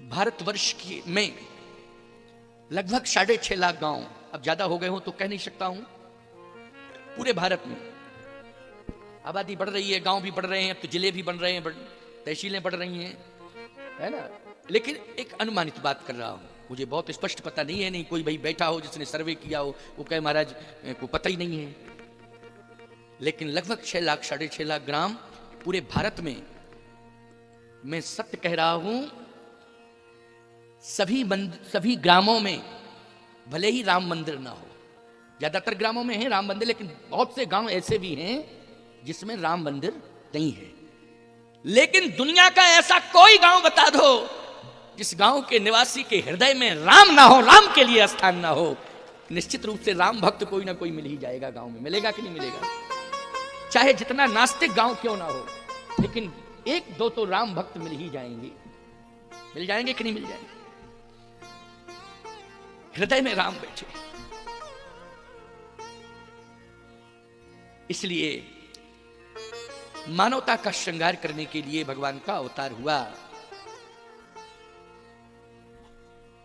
भारतवर्ष की में लगभग 6.5 लाख गांव, अब ज्यादा हो गए हो तो कह नहीं सकता हूं, पूरे भारत में आबादी बढ़ रही है, गांव भी बढ़ रहे हैं, अब तो जिले भी बन रहे हैं, तहसीलें बढ़ रही हैं, है ना। लेकिन एक अनुमानित बात कर रहा हूं, मुझे बहुत स्पष्ट पता नहीं है, नहीं कोई भाई बैठा हो जिसने सर्वे किया हो वो कहे महाराज को पता ही नहीं है। लेकिन लगभग 6 लाख 6.5 लाख ग्राम पूरे भारत में, मैं सत्य कह रहा हूं, सभी ग्रामों में भले ही राम मंदिर ना हो, ज्यादातर ग्रामों में है राम मंदिर, लेकिन बहुत से गांव ऐसे भी हैं जिसमें राम मंदिर नहीं है। लेकिन दुनिया का ऐसा कोई गांव बता दो जिस गांव के निवासी के हृदय में राम ना हो, राम के लिए स्थान ना हो। निश्चित रूप से राम भक्त कोई ना कोई मिल ही जाएगा गांव में, मिलेगा कि नहीं मिलेगा? चाहे जितना नास्तिक गांव क्यों ना हो, लेकिन एक दो तो राम भक्त मिल ही जाएंगे। मिल जाएंगे कि नहीं मिल जाएंगे? हृदय में राम बैठे। इसलिए मानवता का श्रृंगार करने के लिए भगवान का अवतार हुआ।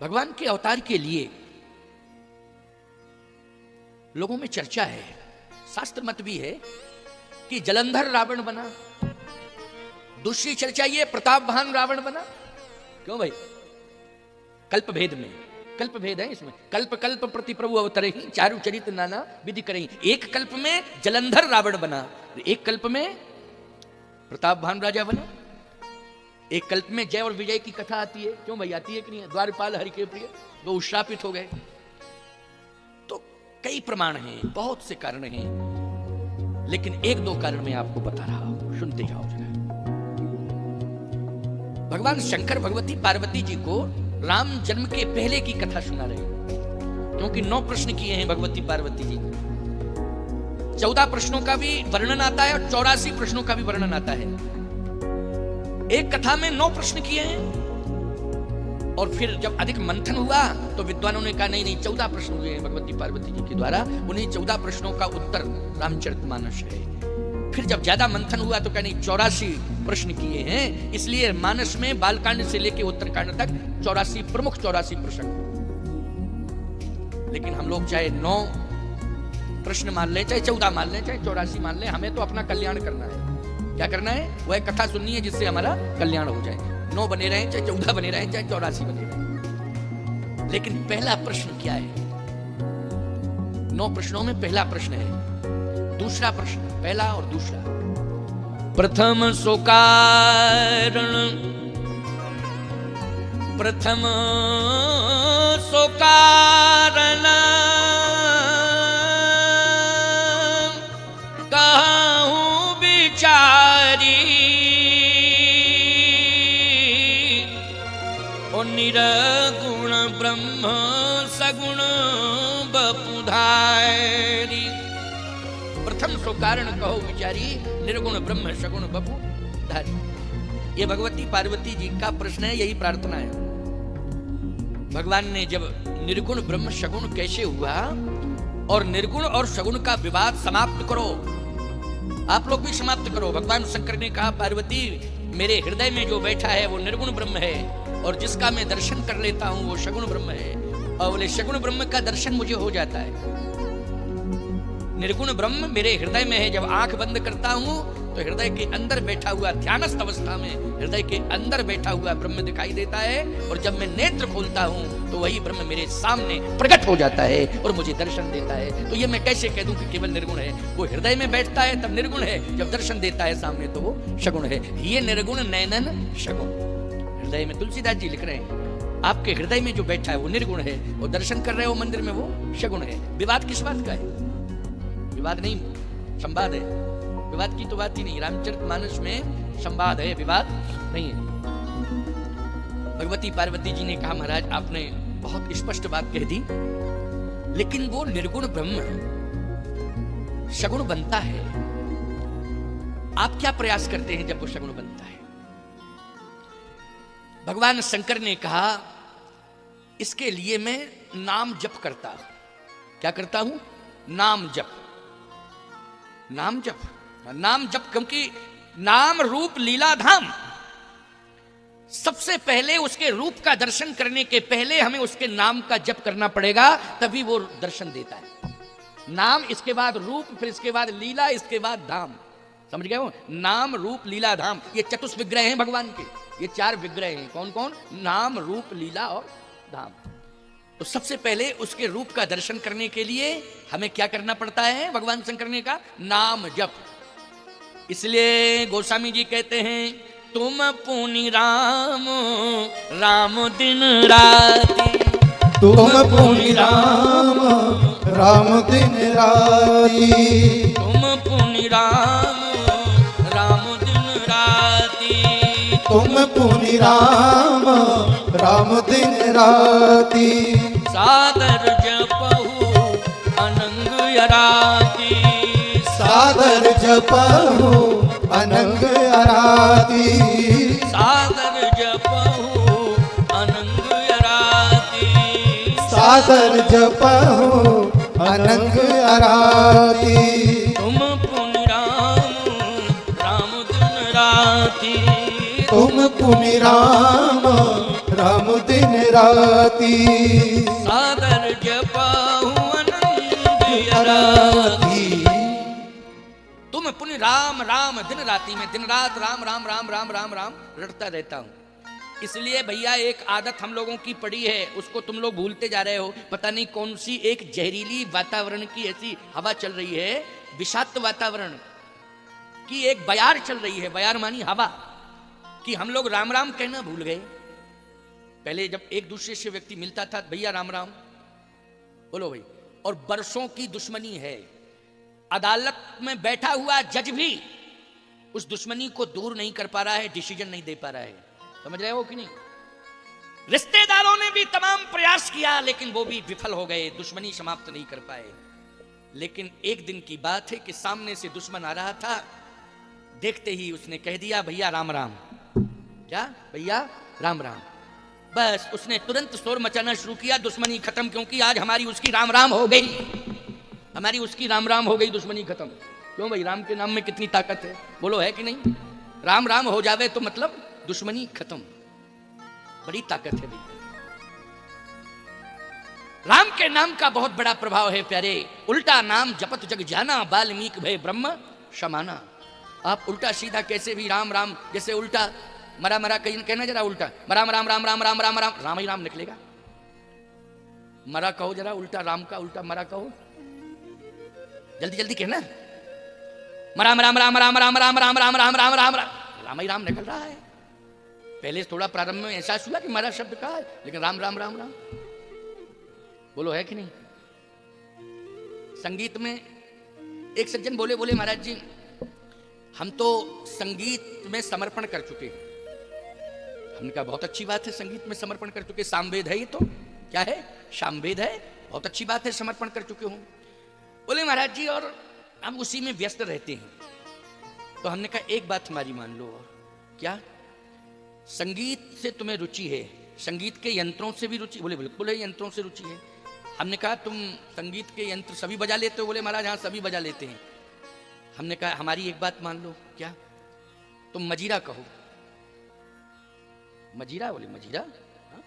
भगवान के अवतार के लिए लोगों में चर्चा है, शास्त्र मत भी है कि जलंधर रावण बना। दूसरी चर्चा ये प्रतापवान रावण बना। क्यों भाई? कल्प भेद में, कल्प भेद है इसमें, कल्प कल्प प्रति प्रभु अवतरे ही, चारु चरित नाना विधि करें। एक कल्प में जलंधर रावण बना, एक कल्प में प्रतापवान राजा बना, एक कल्प में जय और विजय की कथा आती है। क्यों भाई? आती है कि नहीं? द्वारपाल हरि के प्रिय, वो उश्रापित हो गए। तो कई प्रमाण हैं, बहुत से कारण हैं, लेकिन एक दो कारण मैं आपको बता रहा हूं, सुनते जाओ जरा। भगवान शंकर भगवती पार्वती जी को राम जन्म के पहले की कथा सुना रहे हैं, क्योंकि 9 प्रश्न किए हैं भगवती पार्वती जी। 14 प्रश्नों का भी वर्णन आता है और 84 प्रश्नों का भी वर्णन आता है। एक कथा में 9 प्रश्न किए हैं, और फिर जब अधिक मंथन हुआ तो विद्वानों ने कहा नहीं नहीं 14 प्रश्न हुए हैं भगवती पार्वती जी के द्वारा, उन्हीं 14 प्रश्नों का उत्तर रामचरितमानस है। फिर जब ज्यादा मंथन हुआ तो कहा नहीं 84 प्रश्न किए हैं, इसलिए मानस में बालकांड से लेकर उत्तरकांड तक 84 प्रमुख 84 प्रश्न। लेकिन हम लोग चाहे 9 प्रश्न मान लें, चाहे 14 मान लें, चाहे 84 मान लें, हमें तो अपना कल्याण करना है। क्या करना है? वह कथा सुननी है जिससे हमारा कल्याण हो जाए। 9 बने रहें, चाहे 14 बने रहें, चाहे 84 बने रहें। लेकिन पहला प्रश्न क्या है? 9 प्रश्नों में पहला प्रश्न है, दूसरा प्रश्न, पहला और दूसरा। प्रथम सो कारण, प्रथम सो कारण कहूं बिचारी, ओ निरगुण ब्रह्म सगुण बपुधारी। प्रथम सो कारण कहो विचारी, निर्गुण ब्रह्म सगुण बपु धारी। ये भगवती पार्वती जी का प्रश्न है, यही प्रार्थना है। भगवान ने जब निर्गुण ब्रह्म सगुण कैसे हुआ और निर्गुण और सगुण का विवाद समाप्त करो, आप लोग भी समाप्त करो। भगवान शंकर ने कहा पार्वती मेरे हृदय में जो बैठा है वो निर्गुण ब्रह्म है, और जिसका मैं दर्शन कर लेता हूं वो सगुण ब्रह्म है। और बोले सगुण ब्रह्म का दर्शन मुझे हो जाता है। निर्गुण ब्रह्म मेरे हृदय में है, जब आंख बंद करता हूं तो हृदय के अंदर बैठा हुआ, ध्यानस्थ अवस्था में हृदय के अंदर बैठा हुआ ब्रह्म दिखाई देता है, और जब मैं नेत्र खोलता हूं तो वही ब्रह्म मेरे सामने प्रकट हो जाता है और मुझे दर्शन देता है। तो ये मैं कैसे कह दूं कि केवल निर्गुण है? वो हृदय में बैठता है तब निर्गुण है, जब दर्शन देता है सामने तो वो सगुण है। ये निर्गुण नैनन सगुण। हृदय में तुलसीदास जी लिख रहे हैं आपके हृदय में जो बैठा है वो निर्गुण है, और दर्शन कर रहे हो मंदिर में वो सगुण है। विवाद किस बात का है? विवाद नहीं, संवाद है। विवाद की तो बात ही नहीं, रामचरितमानस में संवाद है, विवाद नहीं है। भगवती पार्वती जी ने कहा महाराज आपने बहुत स्पष्ट बात कह दी, लेकिन वो निर्गुण ब्रह्म सगुण बनता है, आप क्या प्रयास करते हैं जब वो सगुण बनता है? भगवान शंकर ने कहा इसके लिए मैं नाम जप करता हूं। क्या करता हूं? नाम जप। नाम जप, नाम जप, क्योंकि नाम रूप लीला धाम सबसे पहले उसके रूप का दर्शन करने के पहले हमें उसके नाम का जप करना पड़ेगा, तभी वो दर्शन देता है। नाम, इसके बाद रूप, फिर इसके बाद लीला, इसके बाद धाम। समझ गए हो? नाम, रूप, लीला, धाम, ये चतुष विग्रह हैं भगवान के। ये 4 विग्रह हैं। कौन कौन? नाम, रूप, लीला और धाम। तो सबसे पहले उसके रूप का दर्शन करने के लिए हमें क्या करना पड़ता है? भगवान शंकर ने कहा नाम जप। इसलिए गोस्वामी जी कहते हैं, तुम पुनि राम राम दिन राति, तुम पुनि राम राम दिन राति, तुम पुनि राम राम दिन राति, तुम पुनि राम राम दिन राति, सादर जपहु अनंग अराति, सादर जपहु अनंग अराति, सादर जपहु अनंग अराति, सादर जपहु अनंग अराति, तुम पुनि राम राम दिन राति, तुम पुनि राम राम दिन राति, सादर जपहु अनंग अराति। तुम पुनि राम राम दिन राति, में दिन रात राम राम राम राम राम राम रटता रहता हूं। इसलिए भैया एक आदत हम लोगों की पड़ी है, उसको तुम लोग भूलते जा रहे हो। पता नहीं कौन सी एक जहरीली वातावरण की ऐसी हवा चल रही है, विषाक्त वातावरण की एक बयार चल रही है। बयार मानी हवा, कि हम लोग राम राम कहना भूल गए। पहले जब एक दूसरे से व्यक्ति मिलता था, भैया राम राम बोलो भाई, और बरसों की दुश्मनी है। अदालत में बैठा हुआ जज भी उस दुश्मनी को दूर नहीं कर पा रहा है, डिसीजन नहीं दे पा रहा है। समझ रहे हो कि नहीं? रिश्तेदारों ने भी तमाम प्रयास किया, लेकिन वो भी विफल हो गए, दुश्मनी समाप्त नहीं कर पाए। लेकिन एक दिन की बात है कि सामने से दुश्मन आ रहा था, देखते ही उसने कह दिया भैया राम राम। क्या? भैया राम राम। बस उसने तुरंत शोर मचाना शुरू किया, दुश्मनी खत्म, क्योंकि आज हमारी उसकी राम राम हो गई। हमारी उसकी राम राम हो गई, दुश्मनी खत्म। क्यों भाई? राम के नाम में कितनी ताकत है, बोलो है कि नहीं? राम राम हो जावे तो मतलब दुश्मनी खत्म, बड़ी ताकत है भाई। राम के नाम का बहुत बड़ा प्रभाव है प्यारे। उल्टा नाम जपत जग जाना, वाल्मीकि भय ब्रह्म समाना। आप उल्टा सीधा कैसे भी राम राम, जैसे उल्टा मरा मरा कहना, जरा उल्टा मरा राम राम राम राम राम राम, राम ही राम निकलेगा। मरा कहो जरा, उल्टा राम का उल्टा मरा कहो, जल्दी जल्दी कहना। राम राम राम राम राम राम राम राम राम राम राम राम ही राम निकल रहा है। पहले थोड़ा प्रारंभ में एहसास हुआ कि मरा शब्द का है, लेकिन राम राम राम राम बोलो है कि नहीं? संगीत में एक सज्जन बोले, बोले महाराज जी हम तो संगीत में समर्पण कर चुके हैं। हमने कहा बहुत अच्छी बात है, संगीत में समर्पण कर चुके। सामवेद है ये तो, क्या है? सामवेद है, बहुत अच्छी बात है, समर्पण कर चुके हूं। बोले महाराज जी और हम उसी में व्यस्त रहते हैं। तो हमने कहा एक बात हमारी मान लो। क्या? संगीत से तुम्हें रुचि है, संगीत के यंत्रों से भी रुचि? बोले बिल्कुल है, यंत्रों से रुचि है। हमने कहा तुम संगीत के यंत्र सभी बजा लेते हो? बोले महाराज हाँ सभी बजा लेते हैं। हमने कहा हमारी एक बात मान लो। क्या? तुम मजीरा कहो। मजीरा? बोले मजीरा? हाँ?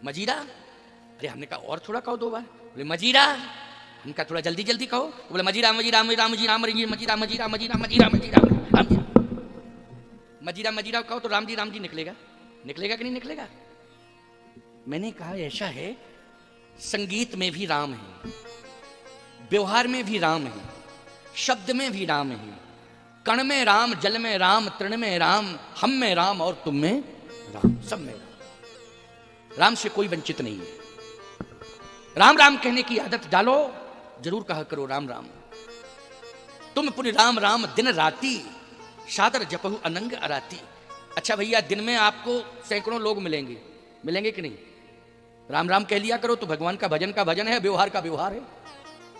मजीरा? अरे हमने कहा और थोड़ा कहो 2 बार। बोले मजीरा। हमने कहा थोड़ा जल्दी जल्दी कहो। बोले मजीरा मजीरा मजीरा मजीरा मजीरा मजीरा मजीरा मजीरा मजीरा मजीरा राम जी। मजीरा मजीरा कहो तो राम जी निकलेगा? निकलेगा कि नहीं निकलेगा? मैंने कहा ऐसा है, संगीत में भी राम है, व्यवहार में भी राम है, शब्द में भी राम है। कण में राम, जल में राम, तृण में राम, हम में राम और तुम में राम, सब में राम। राम से कोई वंचित नहीं है। राम राम कहने की आदत डालो, जरूर कहा करो राम राम। तुम पुनि राम राम दिन राती, सादर जपहु अनंग अराती। अच्छा भैया दिन में आपको सैकड़ों लोग मिलेंगे, मिलेंगे कि नहीं? राम राम कह लिया करो तो भगवान का भजन है, व्यवहार का व्यवहार है।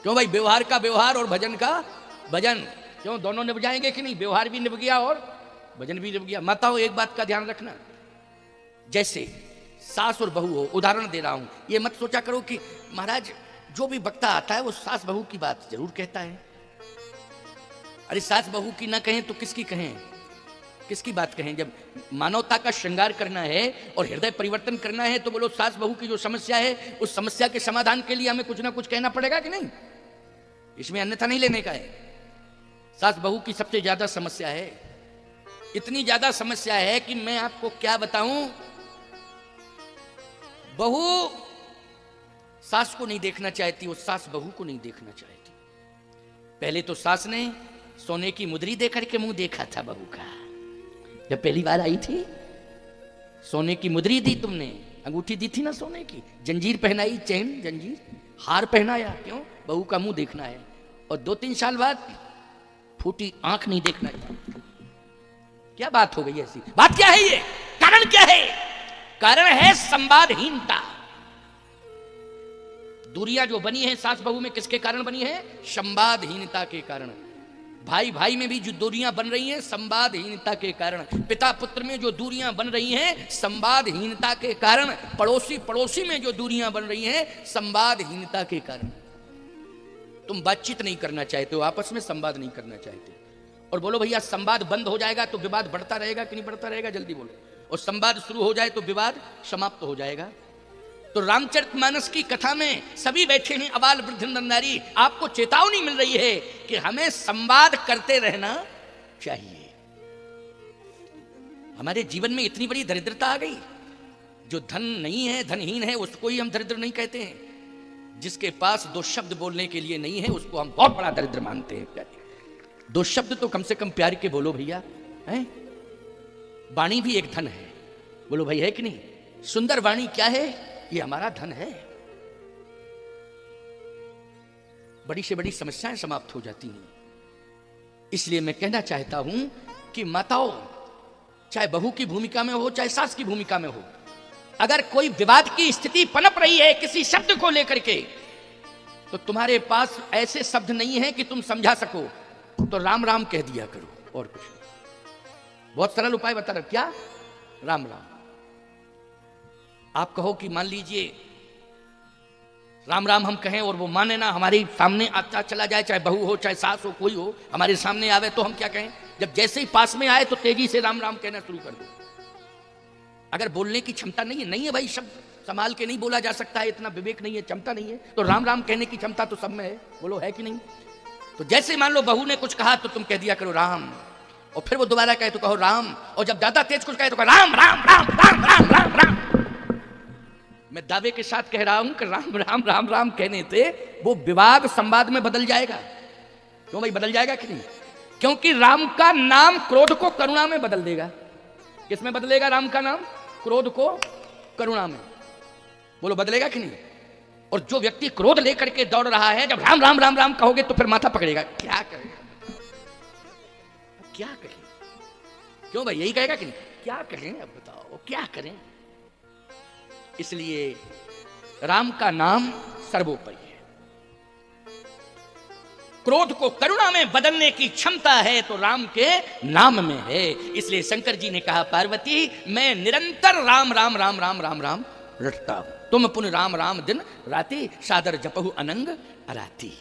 क्यों भाई? व्यवहार का व्यवहार और भजन का भजन, क्यों दोनों निभ जाएंगे कि नहीं? व्यवहार भी निभ गया और भजन भी निभ गया। माताओं एक बात का ध्यान रखना, जैसे सास और बहू हो, उदाहरण दे रहा हूं, ये मत सोचा करो कि महाराज जो भी वक्ता आता है वो सास बहू की बात जरूर कहता है। अरे सास बहू की ना कहें तो किसकी कहें? किसकी बात कहें? जब मानवता का श्रृंगार करना है और हृदय परिवर्तन करना है तो बोलो सास बहू की जो समस्या है उस समस्या के समाधान के लिए हमें कुछ ना कुछ कहना पड़ेगा कि नहीं? इसमें अन्यथा नहीं लेने का है। सास बहू की सबसे ज्यादा समस्या है, इतनी ज्यादा समस्या है कि मैं आपको क्या बताऊं। बहू सास को नहीं देखना चाहती, वो सास बहू को नहीं देखना चाहती। पहले तो सास ने सोने की मुद्री देकर के मुंह देखा था बहू का, जब पहली बार आई थी सोने की मुद्री दी तुमने, अंगूठी दी थी ना सोने की, जंजीर पहनाई, चैन जंजीर, हार पहनाया, क्यों? बहू का मुंह देखना है। और 2-3 साल बाद फूटी आंख नहीं देखना है। क्या बात हो गई ऐसी? बात क्या है ये? कारण क्या है? कारण है संवादहीनता। दूरियां जो बनी है सास बहू में किसके कारण बनी है? संवादहीनता के कारण। भाई भाई में भी जो दूरियां बन रही हैं संवादहीनता के कारण, पिता पुत्र में जो दूरियां बन रही हैं संवादहीनता के कारण, पड़ोसी पड़ोसी में जो दूरियां बन रही हैं संवादहीनता के कारण। तुम बातचीत नहीं करना चाहते हो, आपस में संवाद नहीं करना चाहते, और बोलो भैया संवाद बंद हो जाएगा तो विवाद बढ़ता रहेगा कि नहीं बढ़ता रहेगा? जल्दी बोलो। और संवाद शुरू हो जाए तो विवाद समाप्त हो जाएगा। तो रामचरितमानस की कथा में सभी बैठे हैं, अबाल वृद्ध नंदारी, आपको चेतावनी मिल रही है कि हमें संवाद करते रहना चाहिए। हमारे जीवन में इतनी बड़ी दरिद्रता आ गई, जो धन नहीं है, धनहीन है, उसको ही हम दरिद्र नहीं कहते हैं। जिसके पास 2 शब्द बोलने के लिए नहीं है उसको हम बहुत बड़ा दरिद्र मानते हैं। 2 शब्द तो कम से कम प्यार के बोलो भैया, हैं? वाणी भी एक धन है, बोलो भाई, है कि नहीं? सुंदर वाणी क्या है? ये हमारा धन है। बड़ी से बड़ी समस्याएं समाप्त हो जाती हैं। इसलिए मैं कहना चाहता हूं कि माताओं, चाहे बहू की भूमिका में हो चाहे सास की भूमिका में हो, अगर कोई विवाद की स्थिति पनप रही है किसी शब्द को लेकर के, तो तुम्हारे पास ऐसे शब्द नहीं है कि तुम समझा सको, तो राम राम कह दिया करो, और कुछ नहीं। बहुत सरल उपाय बता रहा, क्या? राम राम। आप कहो कि मान लीजिए राम राम हम कहें और वो माने ना, हमारे सामने आता चला जाए, चाहे बहू हो चाहे सास हो, कोई हो, हमारे सामने आवे तो हम क्या कहें? जब जैसे ही पास में आए तो तेजी से राम राम कहना शुरू कर दो। अगर बोलने की क्षमता नहीं है भाई, शब्द संभाल के नहीं बोला जा सकता है, इतना विवेक नहीं है, क्षमता नहीं है, तो राम राम कहने की क्षमता तो सब में है, बोलो है कि नहीं? तो जैसे मान लो बहू ने कुछ कहा तो तुम कह दिया करो राम, और फिर वो दोबारा कहे तो कहो राम, और जब ज्यादा तेज कुछ कहे तो कहो राम राम राम राम राम राम राम। मैं दावे के साथ कह रहा हूं कि राम राम राम राम कहने से वो विवाद संवाद में बदल जाएगा। क्यों भाई बदल जाएगा कि नहीं? क्योंकि राम का नाम क्रोध को करुणा में बदल देगा। किसमें बदलेगा राम का नाम? क्रोध को करुणा में। बोलो बदलेगा कि नहीं? और जो व्यक्ति क्रोध लेकर के दौड़ रहा है, जब राम राम राम राम कहोगे तो फिर माथा पकड़ेगा, क्या करेगा? क्या करें? क्यों भाई यही कहेगा कि नहीं? क्या करें? अब बताओ क्या करें? इसलिए राम का नाम सर्वोपरि है। क्रोध को करुणा में बदलने की क्षमता है तो राम के नाम में है। इसलिए शंकर जी ने कहा, पार्वती मैं निरंतर राम राम राम राम राम राम रटता हूं, तुम पुन राम राम दिन राति, सादर जपहु अनंग अराती।